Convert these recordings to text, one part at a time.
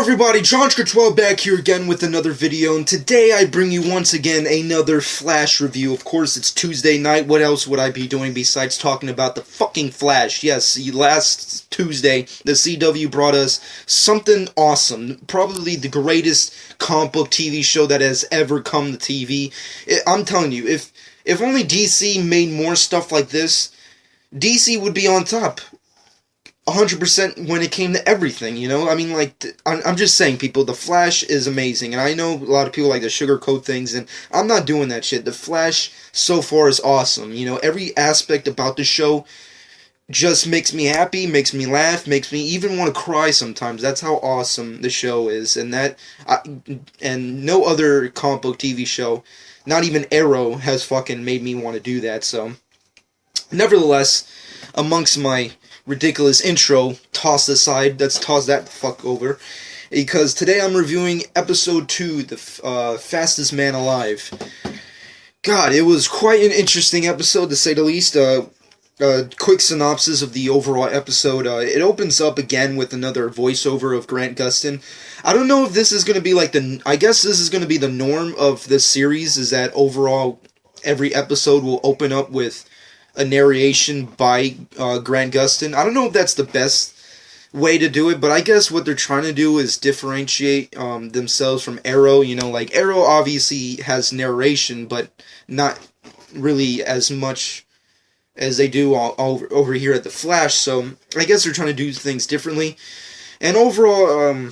everybody, John 12 back here again with another video, and today I bring you once again another Flash review. Of course, it's Tuesday night. What else would I be doing besides talking about the fucking Flash? Yes, last Tuesday, the CW brought us something awesome. Probably the greatest comic book TV show that has ever come to TV. I'm telling you, if only DC made more stuff like this, DC would be on top. 100% when it came to everything, you know? I mean, like, I'm just saying, people, The Flash is amazing, and I know a lot of people like to sugarcoat things, and I'm not doing that shit. The Flash, so far, is awesome, you know? Every aspect about the show just makes me happy, makes me laugh, makes me even want to cry sometimes. That's how awesome the show is, and and no other comic book TV show, not even Arrow, has fucking made me want to do that, so... Nevertheless, amongst my ridiculous intro tossed aside, let's toss that the fuck over, because today I'm reviewing episode 2, the Fastest Man Alive. God, it was quite an interesting episode, to say the least. Quick synopsis of the overall episode. It opens up again with another voiceover of Grant Gustin. I don't know if this is going to be like I guess this is going to be the norm of this series, is that overall every episode will open up with a narration by Grant Gustin. I don't know if that's the best way to do it, but I guess what they're trying to do is differentiate themselves from Arrow. You know, like, Arrow obviously has narration, but not really as much as they do over here at The Flash, so I guess they're trying to do things differently. And overall,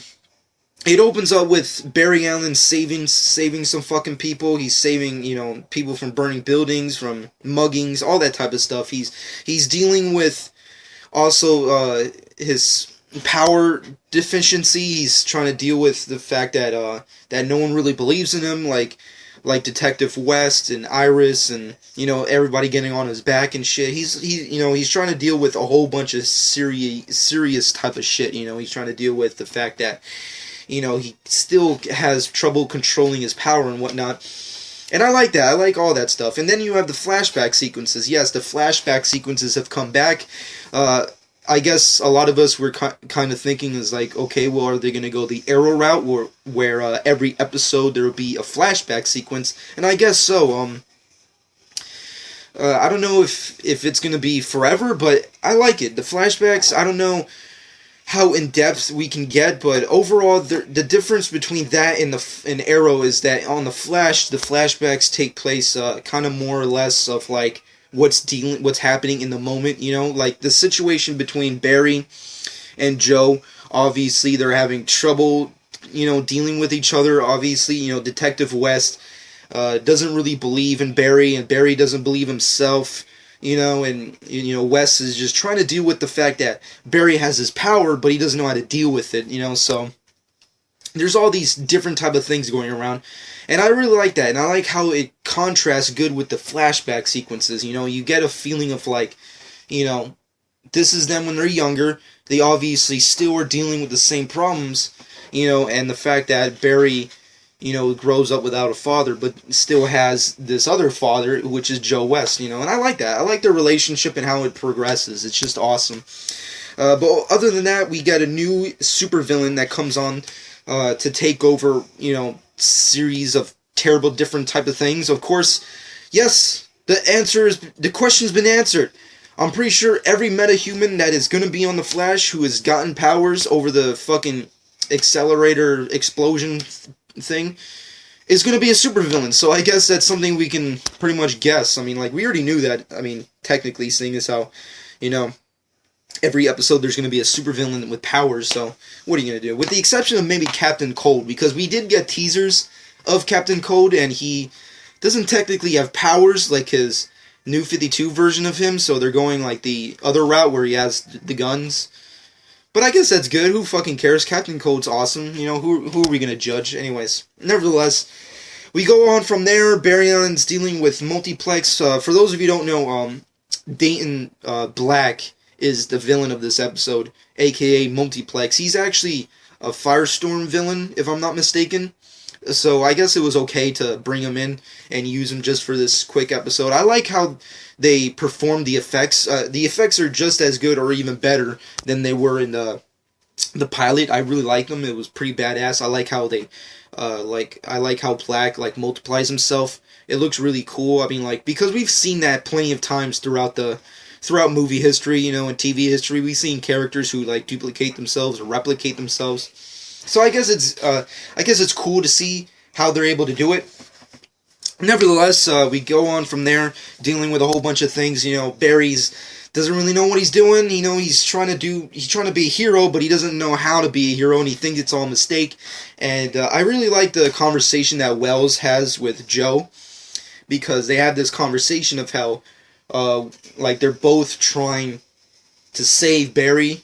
it opens up with Barry Allen saving some fucking people. He's saving, you know, people from burning buildings, from muggings, all that type of stuff. He's dealing with also his power deficiency. He's trying to deal with the fact that that no one really believes in him, like Detective West and Iris, and, you know, everybody getting on his back and shit. He's trying to deal with a whole bunch of serious type of shit. You know, he's trying to deal with the fact that, you know, he still has trouble controlling his power and whatnot. And I like that. I like all that stuff. And then you have the flashback sequences. Yes, the flashback sequences have come back. I guess a lot of us were kind of thinking is like, okay, well, are they going to go the Arrow route where every episode there will be a flashback sequence? And I guess so. I don't know if it's going to be forever, but I like it. The flashbacks, I don't know how in-depth we can get, but overall, the difference between that and Arrow is that on the Flash, the flashbacks take place kind of more or less of like what's happening in the moment, you know, like the situation between Barry and Joe. Obviously, they're having trouble, you know, dealing with each other. Obviously, you know, Detective West doesn't really believe in Barry, and Barry doesn't believe himself. You know, and, you know, Wes is just trying to deal with the fact that Barry has his power, but he doesn't know how to deal with it, you know, so there's all these different type of things going around, and I really like that, and I like how it contrasts good with the flashback sequences. You know, you get a feeling of, like, you know, this is them when they're younger. They obviously still are dealing with the same problems, you know, and the fact that Barry, you know, grows up without a father, but still has this other father, which is Joe West, you know, and I like that. I like their relationship and how it progresses. It's just awesome. But other than that, we get a new supervillain that comes on to take over, you know, series of terrible different type of things. Of course, yes, the question's been answered. I'm pretty sure every metahuman that is going to be on The Flash who has gotten powers over the fucking accelerator explosion thing is going to be a supervillain, so I guess that's something we can pretty much guess. I mean, like, we already knew that. I mean, technically, seeing as how, you know, every episode there's going to be a supervillain with powers, so what are you going to do? With the exception of maybe Captain Cold, because we did get teasers of Captain Cold, and he doesn't technically have powers like his New 52 version of him, so they're going like the other route where he has the guns. But I guess that's good. Who fucking cares? Captain Cold's awesome. You know, who are we going to judge? Anyways, nevertheless, we go on from there. Barry Allen's dealing with Multiplex. For those of you who don't know, Dayton Black is the villain of this episode, a.k.a. Multiplex. He's actually a Firestorm villain, if I'm not mistaken. So I guess it was okay to bring him in and use him just for this quick episode. I like how they perform the effects. The effects are just as good or even better than they were in the the pilot. I really like them. It was pretty badass. I like how they, I like how Black like multiplies himself. It looks really cool. I mean, like, because we've seen that plenty of times throughout movie history, you know, and TV history. We've seen characters who like duplicate themselves or replicate themselves. So I guess it's cool to see how they're able to do it. Nevertheless, we go on from there, dealing with a whole bunch of things. You know, Barry's doesn't really know what he's doing. You know, he's trying to be a hero, but he doesn't know how to be a hero, and he thinks it's all a mistake. And I really like the conversation that Wells has with Joe, because they have this conversation of how, like, they're both trying to save Barry,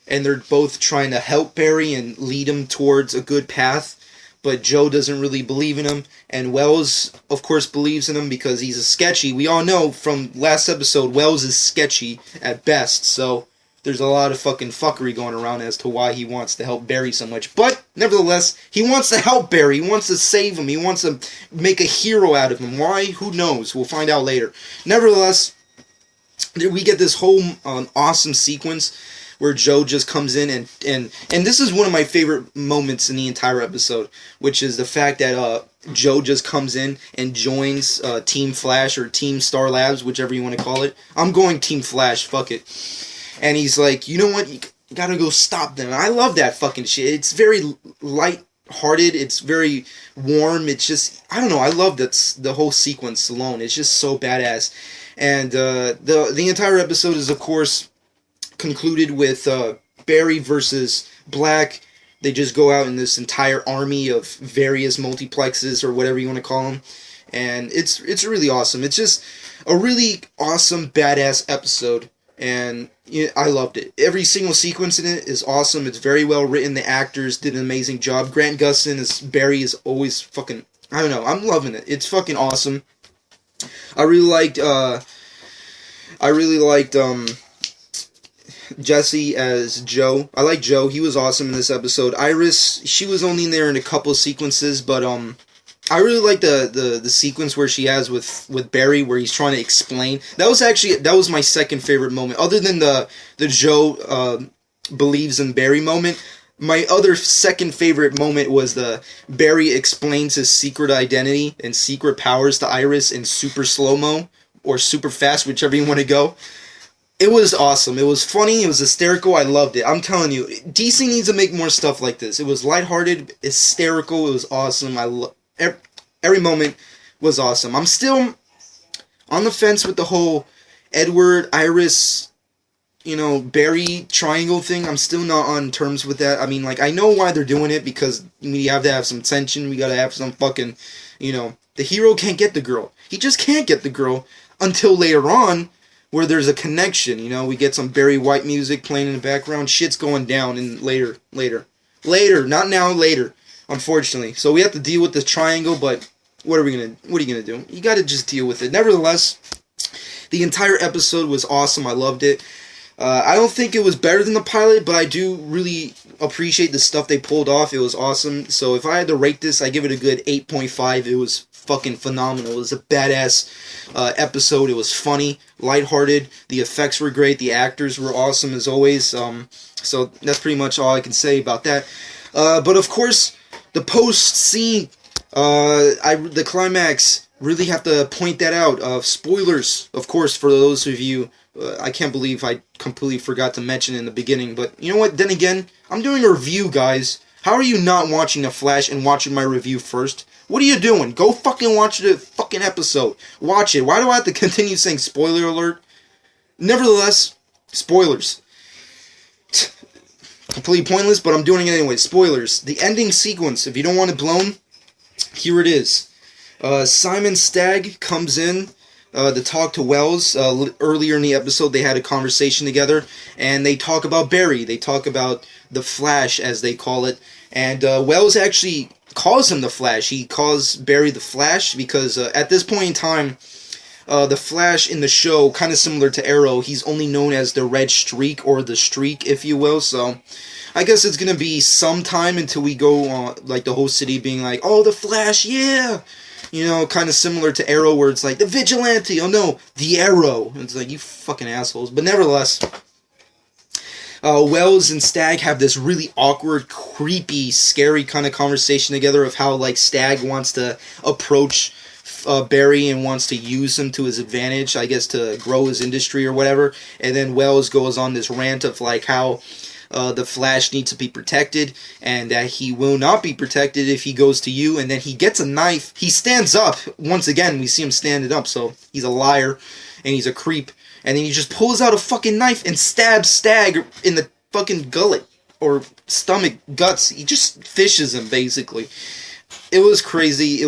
and they're both trying to help Barry and lead him towards a good path. But Joe doesn't really believe in him, and Wells, of course, believes in him because he's a sketchy. We all know from last episode, Wells is sketchy at best, so there's a lot of fucking fuckery going around as to why he wants to help Barry so much. But, nevertheless, he wants to help Barry. He wants to save him. He wants to make a hero out of him. Why? Who knows? We'll find out later. Nevertheless, we get this whole awesome sequence where Joe just comes in, and this is one of my favorite moments in the entire episode, which is the fact that Joe just comes in and joins Team Flash or Team Star Labs, whichever you want to call it. I'm going Team Flash, fuck it. And he's like, you know what, you gotta go stop them. And I love that fucking shit. It's very light-hearted, it's very warm, it's just, I don't know, I love the whole sequence alone. It's just so badass. And the entire episode is, of course, concluded with Barry versus Black. They just go out in this entire army of various multiplexes, or whatever you want to call them, and it's really awesome. It's just a really awesome, badass episode, and I loved it. Every single sequence in it is awesome. It's very well written. The actors did an amazing job. Grant Gustin as Barry is always fucking, I don't know, I'm loving it. It's fucking awesome. I really liked Jesse as Joe. I like Joe. He was awesome in this episode. Iris, she was only in there in a couple of sequences, but I really like the sequence where she has with Barry, where he's trying to explain. That was my second favorite moment, other than the Joe believes in Barry moment. My other second favorite moment was the Barry explains his secret identity and secret powers to Iris in super slow-mo or super fast, whichever you want to go. It was awesome. It was funny. It was hysterical. I loved it. I'm telling you, DC needs to make more stuff like this. It was lighthearted, hysterical. It was awesome. Every moment was awesome. I'm still on the fence with the whole Edward, Iris, Barry triangle thing. I'm still not on terms with that. I mean, like, I know why they're doing it, because we have to have some tension. We gotta have some fucking, the hero can't get the girl. He just can't get the girl until later on, where there's a connection. We get some Barry White music playing in the background. Shit's going down, and later, not now, later, unfortunately. So we have to deal with this triangle, but what are you gonna do? You gotta just deal with it. Nevertheless, the entire episode was awesome. I loved it. I don't think it was better than the pilot, but I do really appreciate the stuff they pulled off. It was awesome. So if I had to rate this, I give it a good 8.5. It was fucking phenomenal. It was a badass episode. It was funny, lighthearted. The effects were great. The actors were awesome as always. So that's pretty much all I can say about that. But of course, the post scene, the climax, really have to point that out. Spoilers, of course, for those of you. I can't believe I completely forgot to mention in the beginning, but you know what? Then again, I'm doing a review, guys. How are you not watching The Flash and watching my review first? What are you doing? Go fucking watch the fucking episode. Watch it. Why do I have to continue saying spoiler alert? Nevertheless, spoilers. Completely pointless, but I'm doing it anyway. Spoilers. The ending sequence, if you don't want it blown, here it is. Simon Stagg comes in to talk to Wells. Earlier in the episode, they had a conversation together, and they talk about Barry. They talk about the Flash, as they call it. And Wells actually calls him the Flash. He calls Barry the Flash because at this point in time, the Flash in the show, kind of similar to Arrow, he's only known as the Red Streak, or the Streak, if you will. So I guess it's going to be some time until we go, like, the whole city being like, oh, the Flash, yeah! Kind of similar to Arrow, where it's like, the Vigilante, oh no, the Arrow. It's like, you fucking assholes. But nevertheless, Wells and Stagg have this really awkward, creepy, scary kind of conversation together of how, like, Stagg wants to approach Barry and wants to use him to his advantage, I guess, to grow his industry or whatever. And then Wells goes on this rant of, like, how the Flash needs to be protected, and that he will not be protected if he goes to you. And then he gets a knife. He stands up. Once again, we see him standing up, so he's a liar, and he's a creep. And then he just pulls out a fucking knife and stabs Stagg in the fucking gullet, or stomach, guts. He just fishes him, basically. It was crazy.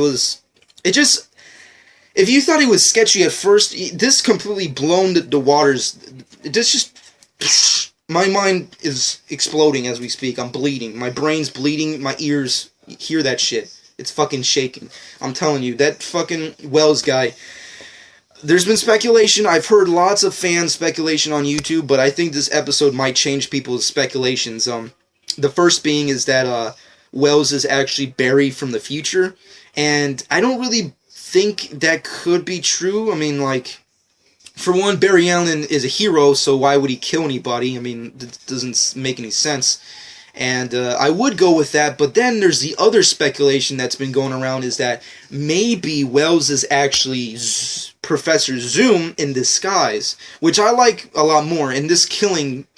If you thought he was sketchy at first, this completely blown the waters. This just... My mind is exploding as we speak. I'm bleeding. My brain's bleeding. My ears hear that shit. It's fucking shaking. I'm telling you, that fucking Wells guy... There's been speculation. I've heard lots of fan speculation on YouTube, but I think this episode might change people's speculations. The first being is that Wells is actually Barry from the future, and I don't really think that could be true. I mean, like, for one, Barry Allen is a hero, so why would he kill anybody? I mean, it doesn't make any sense. And I would go with that, but then there's the other speculation that's been going around, is that maybe Wells is actually Professor Zoom in disguise, which I like a lot more, and this killing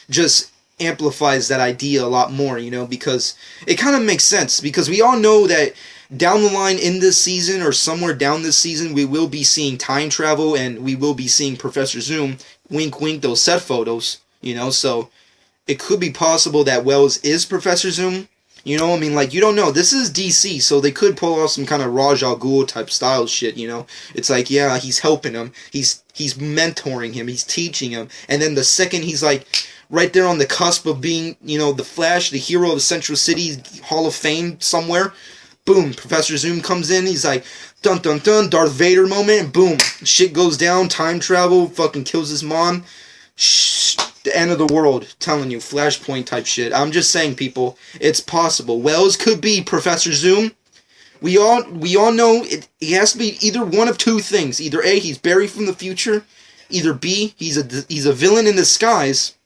just amplifies that idea a lot more, you know, because it kind of makes sense, because we all know that down the line in this season, or somewhere down this season, we will be seeing time travel, and we will be seeing Professor Zoom, wink wink, those set photos, you know, so it could be possible that Wells is Professor Zoom. You know, I mean, like, you don't know. This is DC, so they could pull off some kind of Raj Al Ghul type style shit, you know? It's like, yeah, he's helping him. He's mentoring him. He's teaching him. And then the second he's, like, right there on the cusp of being, you know, the Flash, the hero of Central City, Hall of Fame somewhere, boom, Professor Zoom comes in. He's like, dun dun dun, Darth Vader moment, and boom, shit goes down, time travel, fucking kills his mom. Shh. The end of the world, telling you, Flashpoint type shit. I'm just saying, people, it's possible. Wells could be Professor Zoom. We all know he has to be either one of two things. Either A, he's Barry from the future. Either B, he's a villain in disguise.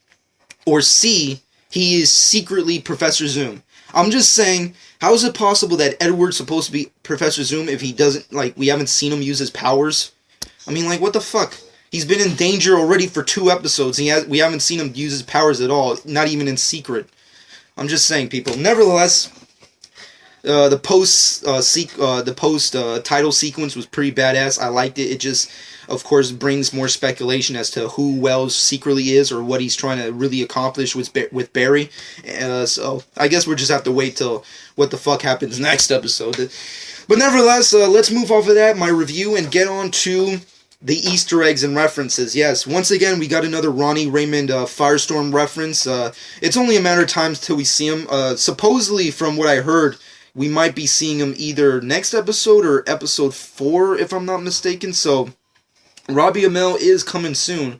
Or C, he is secretly Professor Zoom. I'm just saying, how is it possible that Edward's supposed to be Professor Zoom if he doesn't, like, we haven't seen him use his powers? I mean, like, what the fuck? He's been in danger already for 2 episodes. We haven't seen him use his powers at all, not even in secret. I'm just saying, people. Nevertheless, the post title sequence was pretty badass. I liked it. It just, of course, brings more speculation as to who Wells secretly is, or what he's trying to really accomplish with Barry. So I guess we'll just have to wait till what the fuck happens next episode. But nevertheless, let's move off of that, my review, and get on to the Easter eggs and references. Yes, once again, we got another Ronnie Raymond Firestorm reference. It's only a matter of time till we see him. Supposedly, from what I heard, we might be seeing him either next episode or episode 4, if I'm not mistaken. So, Robbie Amell is coming soon.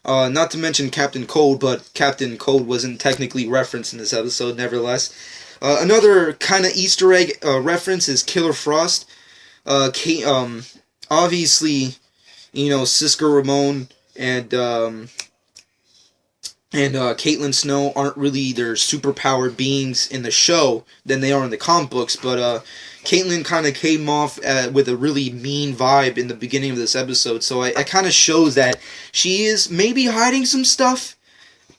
Not to mention Captain Cold, but Captain Cold wasn't technically referenced in this episode, nevertheless. Another kind of Easter egg reference is Killer Frost. Obviously, you know, Cisco Ramon and Caitlin Snow aren't really either superpowered beings in the show than they are in the comic books, but Caitlin kind of came off with a really mean vibe in the beginning of this episode, so it kind of shows that she is maybe hiding some stuff,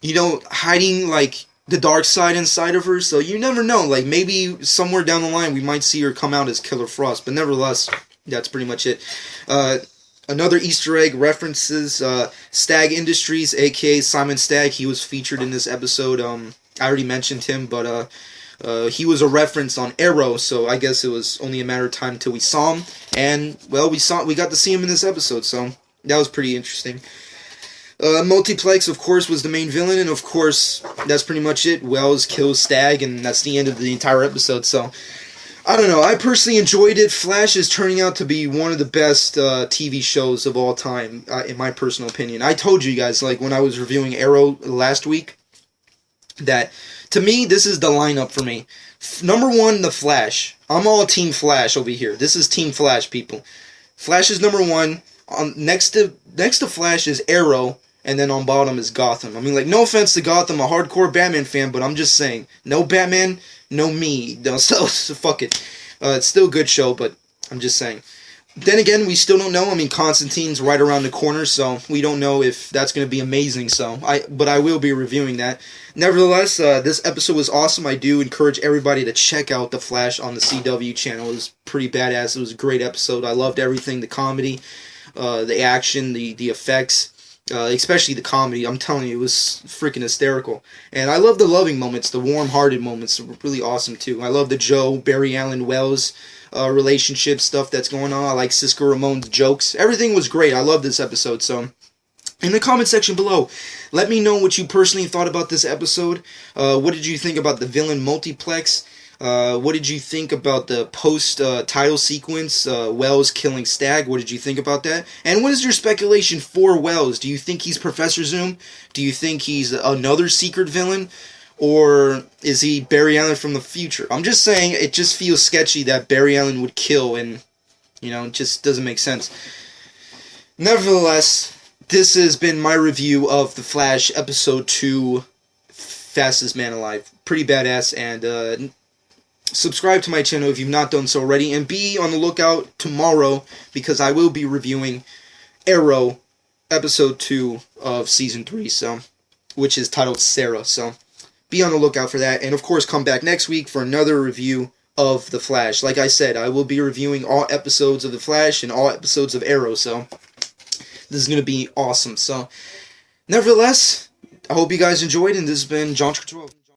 you know, hiding, like, the dark side inside of her, so you never know, like, maybe somewhere down the line we might see her come out as Killer Frost, but nevertheless, that's pretty much it. Another Easter egg references Stagg Industries, aka Simon Stagg. He was featured in this episode. I already mentioned him, but he was a reference on Arrow, so I guess it was only a matter of time until we saw him. And well, we got to see him in this episode, so that was pretty interesting. Multiplex, of course, was the main villain, and of course, that's pretty much it. Wells kills Stagg, and that's the end of the entire episode, so I don't know, I personally enjoyed it. Flash is turning out to be one of the best TV shows of all time, in my personal opinion. I told you guys, like, when I was reviewing Arrow last week, that, to me, this is the lineup for me. Number 1, The Flash. I'm all Team Flash over here. This is Team Flash, people. Flash is number 1. Next to Flash is Arrow, and then on bottom is Gotham. I mean, like, no offense to Gotham, a hardcore Batman fan, but I'm just saying, no Batman, no me. No, so fuck it. It's still a good show, but I'm just saying. Then again, we still don't know. I mean, Constantine's right around the corner, so we don't know if that's going to be amazing. But I will be reviewing that. Nevertheless, this episode was awesome. I do encourage everybody to check out The Flash on the CW channel. It was pretty badass. It was a great episode. I loved everything, the comedy, the action, the effects, especially the comedy. I'm telling you, it was freaking hysterical. And I love the loving moments, the warm-hearted moments. They were really awesome, too. I love the Joe, Barry Allen Wells relationship stuff that's going on. I like Cisco Ramon's jokes. Everything was great. I love this episode. So, in the comment section below, let me know what you personally thought about this episode. What did you think about the villain multiplex? What did you think about the post-title sequence, Wells killing Stag? What did you think about that? And what is your speculation for Wells? Do you think he's Professor Zoom? Do you think he's another secret villain? Or is he Barry Allen from the future? I'm just saying, it just feels sketchy that Barry Allen would kill, and, you know, it just doesn't make sense. Nevertheless, this has been my review of The Flash, Episode 2, Fastest Man Alive. Pretty badass, and subscribe to my channel if you've not done so already, and be on the lookout tomorrow, because I will be reviewing Arrow, Episode 2 of Season 3, which is titled Sarah, so be on the lookout for that, and of course come back next week for another review of The Flash. Like I said, I will be reviewing all episodes of The Flash and all episodes of Arrow, so this is going to be awesome. So, nevertheless, I hope you guys enjoyed, and this has been John Control.